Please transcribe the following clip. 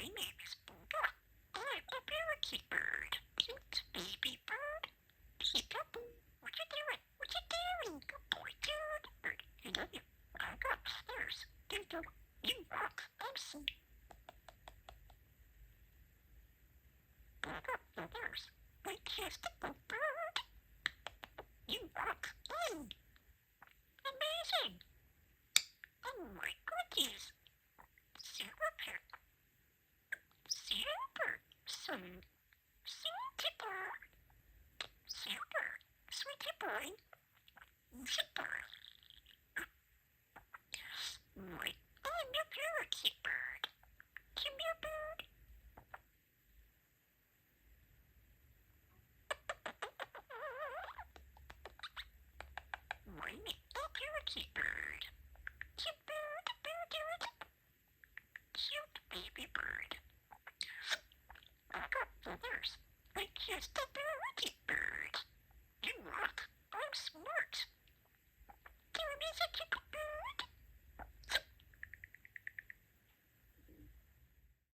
name is Boba. I'm a parakeet bird. Cute baby bird. Peekaboo. What you doing? What you doing? Good boy, good bird. I love you. I'll go upstairs. Don't go. You rock. I'm so. Boba upstairs. My testicle bird. You rock. Amazing. Oh my goodness. Super. Super. Super. Super. Sweetie boy. Super. My, I'm a parakeet bird. Come here, bird. I'm a parakeet bird. Cute bird. Cute baby bird. I got feathers. I'm just a parakeet bird. You rock.